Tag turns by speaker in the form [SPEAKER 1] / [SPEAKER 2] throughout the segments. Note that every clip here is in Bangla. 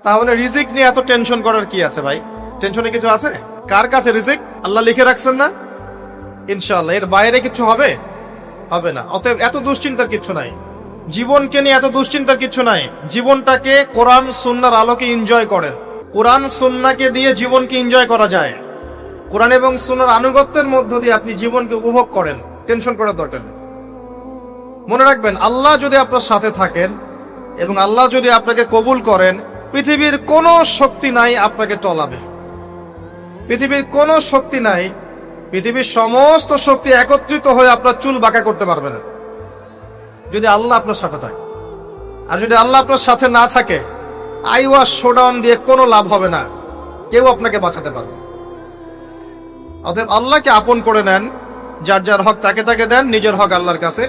[SPEAKER 1] তাহলে রিজিক নিয়ে এত টেনশন করার কি আছে ভাই? টেনশনে কিছু আছে? কার কাছে রিজিক? আল্লাহ লিখে রাখছেন না? ইনশাআল্লাহ এর বাইরে কিছু হবে? হবে না। অতএব এত দুশ্চিন্তার কিছু নাই। জীবনকে নিয়ে এত দুশ্চিন্তার কিছু নাই। জীবনটাকে কোরআন সুন্নাহর আলোকে এনজয় করেন। কোরআন সুন্নাহকে দিয়ে জীবনকে এনজয় করা যায়। কোরআন এবং সুন্নাহর আনুগত্যের মধ্য দিয়ে আপনি জীবনকে উপভোগ করেন। টেনশন করার দরকার নেই। মনে রাখবেন, আল্লাহ যদি আপনার সাথে থাকেন এবং আল্লাহ যদি আপনাকে কবুল করেন, পৃথিবীর কোনো শক্তি নাই আপনাকে টলাবে। পৃথিবীর কোনো শক্তি নাই, পৃথিবীর সমস্ত শক্তি একত্রিত হয়ে আপনার চুল বাঁকা করতে পারবে না, যদি আল্লাহ আপনার সাথে থাকে। আর যদি আল্লাহ আপনার সাথে না থাকে, আইওয়াস শোডাউন দিয়ে কোনো লাভ হবে না, কেউ আপনাকে বাঁচাতে পারবে। অতএব আল্লাহকে আপন করে নেন, যার যার হক তাকে তাকে দেন, নিজের হক আল্লাহর কাছে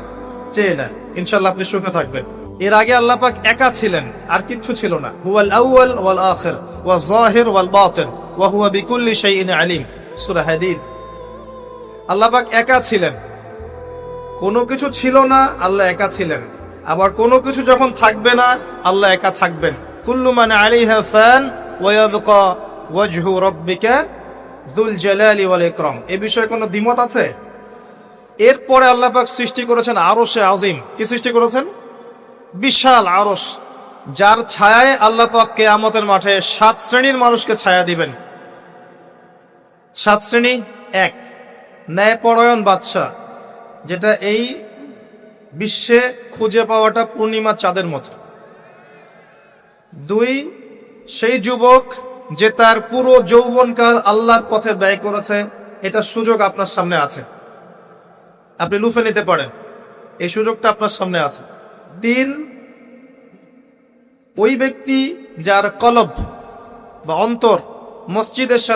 [SPEAKER 1] চেয়ে নেন, ইনশাআল্লাহ আপনি সুখে থাকবেন। এর আগে আল্লাহ পাক একা ছিলেন, আর কিচ্ছু ছিল না। হুয়াল আউয়াল ওয়াল আখির ওয়াজ যাহির ওয়াল বাতিন ওয়া হুয়া বিকুল্লি শাইইন আলিম, সূরা হাদীদ। আল্লাহ পাক একা ছিলেন, কোনো কিছু ছিল না, আল্লাহ একা ছিলেন। আবার কোনো কিছু যখন থাকবে না, আল্লাহ একা থাকবেন। কুল্লু মান আলাইহা ফান ওয়া ইয়াবকা ওয়াজহু রাব্বিকা যুল জালালি ওয়াল ইকরাম। এই বিষয়ে কোনো দ্বিমত আছে? এরপরে আল্লাহ পাক সৃষ্টি করেছেন আরশে আজিম। কি সৃষ্টি করেছেন? বিশাল আরশ, যার ছায়ায় আল্লাহ পাক কিয়ামতের মাঠে 7 শ্রেণীর মানুষকে ছায়া দিবেন। 7 শ্রেণী: 1, ন্যায়পরায়ণ বাদশা, যেটা এই বিশ্বে খুঁজে পাওয়াটা পূর্ণিমা চাঁদের মতো। 2, সেই যুবক যে তার পুরো যৌবনকাল আল্লাহর পথে ব্যয় করেছে। এটা সুযোগ আপনার সামনে আছে, আপনি লুফে নিতে পারেন, এই সুযোগটা আপনার সামনে আছে। 3, ওই ব্যক্তি যার কলব বা অন্তর মসজিদের সাথে